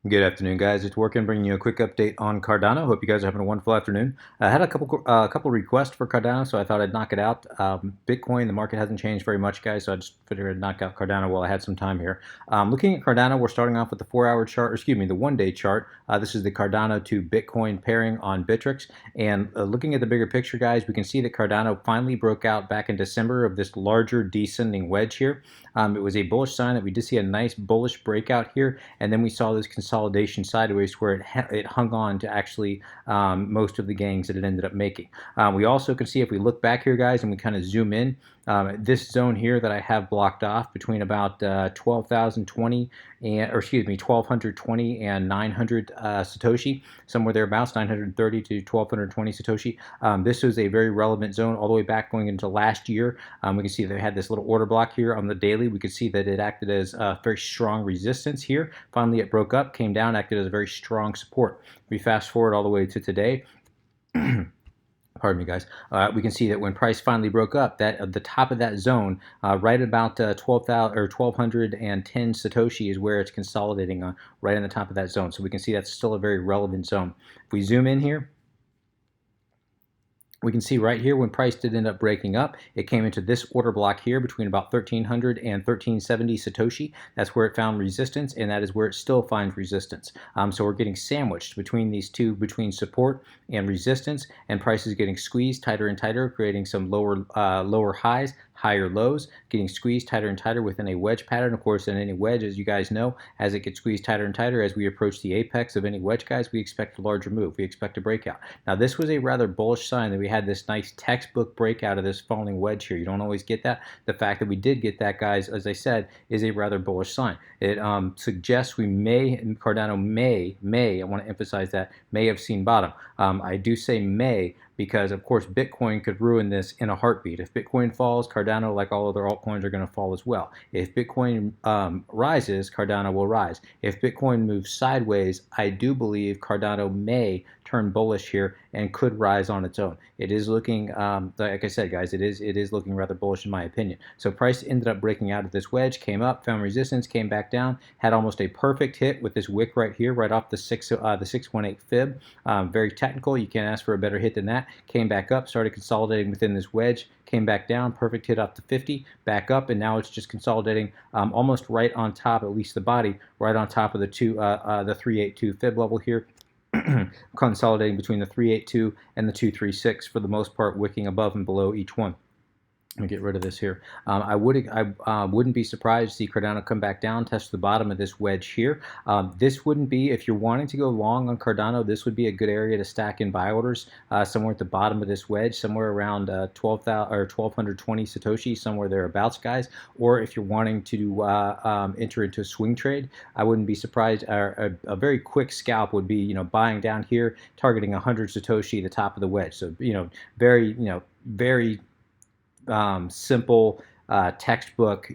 Good afternoon, guys. It's Working, bringing you a quick update on Cardano. Hope you guys are having a wonderful afternoon. I had a couple requests for Cardano, so I thought I'd knock it out. Bitcoin, the market hasn't changed very much, guys, so I just figured I'd knock out Cardano while I had some time here. Looking at Cardano, we're starting off with the 4-hour chart, or excuse me, the one-day chart. This is the Cardano to Bitcoin pairing on Bittrex, and looking at the bigger picture, guys, we can see that Cardano finally broke out back in December of this larger descending wedge here. It was a bullish sign that we did see a nice bullish breakout here, and then we saw this consolidation sideways where it hung on to actually most of the gains that it ended up making. We also can see, if we look back here, guys, and we kind of zoom in, this zone here that I have blocked off between about 12,020 and, or excuse me, 1220 and 900 Satoshi, somewhere thereabouts, 930 to 1220 Satoshi. This was a very relevant zone all the way back going into last year. We can see they had this little order block here on the daily. We could see that it acted as a very strong resistance here. Finally, it broke up, came down, acted as a very strong support. We fast forward all the way to today. Pardon me, guys. We can see that when price finally broke up, that at the top of that zone, right about 12,000 or 1,210 Satoshi is where it's consolidating on, right on the top of that zone. So we can see that's still a very relevant zone. If we zoom in here, we can see right here when price did end up breaking up, it came into this order block here between about 1,300 and 1,370 Satoshi. That's where it found resistance, and that is where it still finds resistance. So we're getting sandwiched between these two, between support and resistance, and price is getting squeezed tighter and tighter, creating some lower highs, higher lows, getting squeezed tighter and tighter within a wedge pattern. Of course, in any wedge, as you guys know, as it gets squeezed tighter and tighter, as we approach the apex of any wedge, guys, we expect a larger move. We expect a breakout. Now, this was a rather bullish sign that we had this nice textbook breakout of this falling wedge here. You don't always get that. The fact that we did get that, guys, as I said, is a rather bullish sign. It suggests we may, Cardano may, I want to emphasize that, may have seen bottom. I do say may, because of course Bitcoin could ruin this in a heartbeat. If Bitcoin falls, Cardano, like all other altcoins, are going to fall as well. If Bitcoin rises, Cardano will rise. If Bitcoin moves sideways, I do believe Cardano may turn bullish here and could rise on its own. It is looking, like I said, guys, it is looking rather bullish in my opinion. So price ended up breaking out of this wedge, came up, found resistance, came back down, had almost a perfect hit with this wick right here, right off the 618 fib. Very technical. You can't ask for a better hit than that. Came back up, started consolidating within this wedge, came back down, perfect hit up to 50, back up, and now it's just consolidating almost right on top, at least the body, right on top of the 382 fib level here. Consolidating between the 382 and the 236 for the most part, wicking above and below each one. Let me get rid of this here. I wouldn't be surprised to see Cardano come back down, test the bottom of this wedge here. This wouldn't be, if you're wanting to go long on Cardano, this would be a good area to stack in buy orders somewhere at the bottom of this wedge, somewhere around 12,000 or 1,220 Satoshi, somewhere thereabouts, guys. Or if you're wanting to enter into a swing trade, I wouldn't be surprised. A very quick scalp would be, buying down here, targeting 100 Satoshi, the top of the wedge. So, very simple textbook,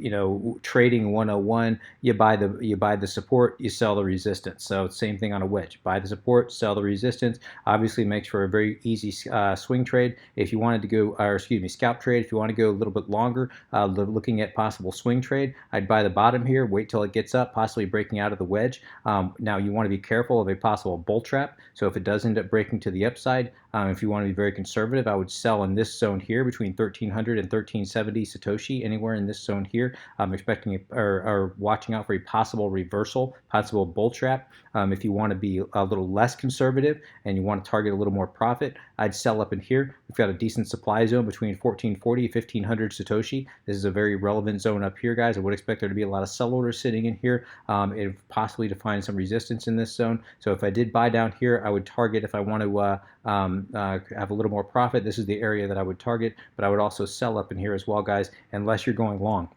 trading 101. You buy the support, you sell the resistance. So same thing on a wedge. Buy the support, sell the resistance. Obviously makes for a very easy swing trade. If you wanted to go, or excuse me, scalp trade, if you want to go a little bit longer, looking at possible swing trade, I'd buy the bottom here, wait till it gets up, possibly breaking out of the wedge. Now you want to be careful of a possible bull trap. So if it does end up breaking to the upside, if you want to be very conservative, I would sell in this zone here between 1,300 and 1,370 Satoshi, anywhere in this zone here. I'm expecting or watching out for a possible reversal, possible bull trap. If you want to be a little less conservative and you want to target a little more profit, I'd sell up in here. We've got a decent supply zone between 1,440 and 1,500 Satoshi. This is a very relevant zone up here, guys. I would expect there to be a lot of sell orders sitting in here, and possibly to find some resistance in this zone. So if I did buy down here, I would target, if I want to have a little more profit, this is the area that I would target, but I would also sell up in here as well, guys, unless you're going long.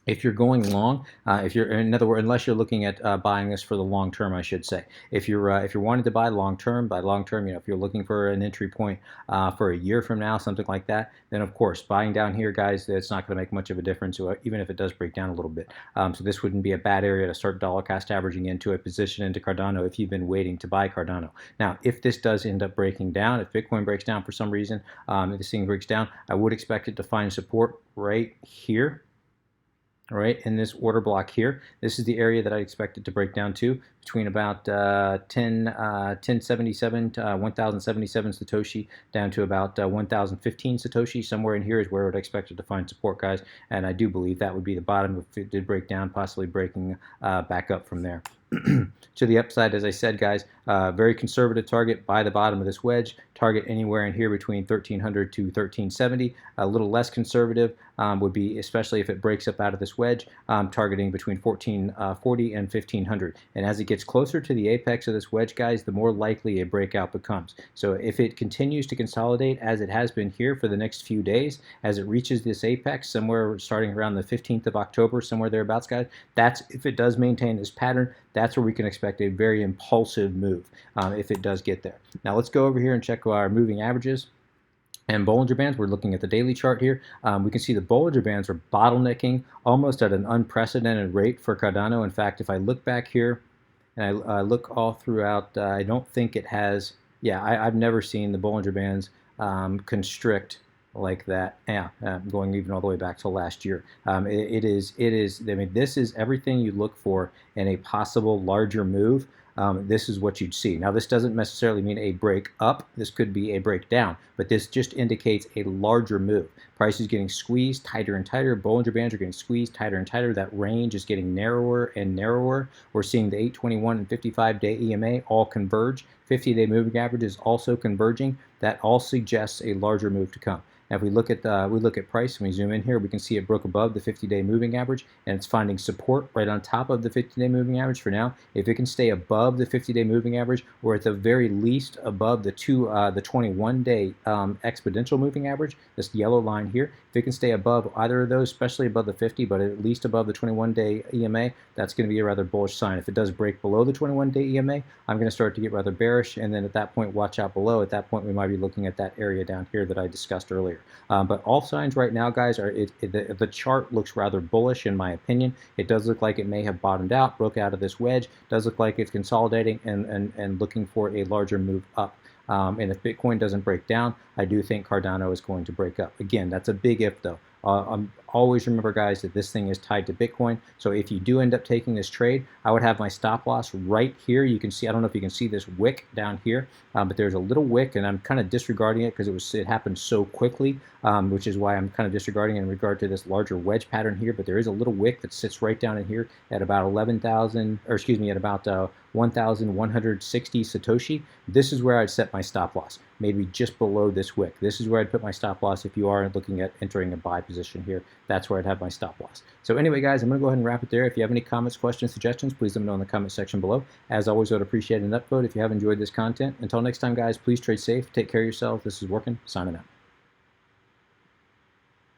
If you're going long, in other words, unless you're looking at buying this for the long term, I should say. If you're wanting to buy long term, if you're looking for an entry point for a year from now, something like that, then of course, buying down here, guys, it's not going to make much of a difference, even if it does break down a little bit. So this wouldn't be a bad area to start dollar cost averaging into a position into Cardano if you've been waiting to buy Cardano. Now, if this does end up breaking down, if Bitcoin breaks down for some reason, if this thing breaks down, I would expect it to find support right here. All right, in this order block here, this is the area that I expect it to break down to between about 1077 to 1077 Satoshi down to about 1015 Satoshi. Somewhere in here is where I would expect it to find support, guys, and I do believe that would be the bottom if it did break down, possibly breaking back up from there. To the upside, as I said, guys, very conservative target by the bottom of this wedge. Target anywhere in here between 1300 to 1370. A little less conservative would be, especially if it breaks up out of this wedge, targeting between 1440 and 1500. And as it gets closer to the apex of this wedge, guys, the more likely a breakout becomes. So if it continues to consolidate as it has been here for the next few days, as it reaches this apex somewhere starting around the 15th of October, somewhere thereabouts, guys, that's if it does maintain this pattern, that's where we can expect a very impulsive move if it does get there. Now let's go over here and check our moving averages and Bollinger Bands. We're looking at the daily chart here. We can see the Bollinger Bands are bottlenecking almost at an unprecedented rate for Cardano. In fact, if I look back here and I look all throughout, I don't think it has, yeah, I've never seen the Bollinger Bands constrict like that. Yeah, going even all the way back to last year. It is, I mean, this is everything you look for in a possible larger move. This is what you'd see. Now, this doesn't necessarily mean a break up. This could be a breakdown, but this just indicates a larger move. Price is getting squeezed tighter and tighter. Bollinger Bands are getting squeezed tighter and tighter. That range is getting narrower and narrower. We're seeing the 821 and 55-day EMA all converge. 50-day moving average is also converging. That all suggests a larger move to come. Now, if we look at price and we zoom in here, we can see it broke above the 50-day moving average, and it's finding support right on top of the 50-day moving average for now. If it can stay above the 50-day moving average, or at the very least above the 21-day exponential moving average, this yellow line here, if it can stay above either of those, especially above the 50, but at least above the 21-day EMA, that's going to be a rather bullish sign. If it does break below the 21-day EMA, I'm going to start to get rather bearish, and then at that point, watch out below. At that point, we might be looking at that area down here that I discussed earlier. But all signs right now, guys, are the chart looks rather bullish in my opinion. It does look like it may have bottomed out, broke out of this wedge. Does look like it's consolidating and looking for a larger move up. And if Bitcoin doesn't break down, I do think Cardano is going to break up. Again, that's a big if, though. Always remember, guys, that this thing is tied to Bitcoin. So if you do end up taking this trade, I would have my stop loss right here. You can see, I don't know if you can see this wick down here, but there's a little wick, and I'm kind of disregarding it because it happened so quickly, which is why I'm kind of disregarding it in regard to this larger wedge pattern here. But there is a little wick that sits right down in here at about 11,000, or excuse me, at about 1,160 Satoshi. This is where I'd set my stop loss, maybe just below this wick. This is where I'd put my stop loss if you are looking at entering a buy position here. That's where I'd have my stop loss. So anyway, guys, I'm going to go ahead and wrap it there. If you have any comments, questions, suggestions, please let me know in the comment section below. As always, I would appreciate an upvote if you have enjoyed this content. Until next time, guys, please trade safe. Take care of yourself. This is Working, signing out.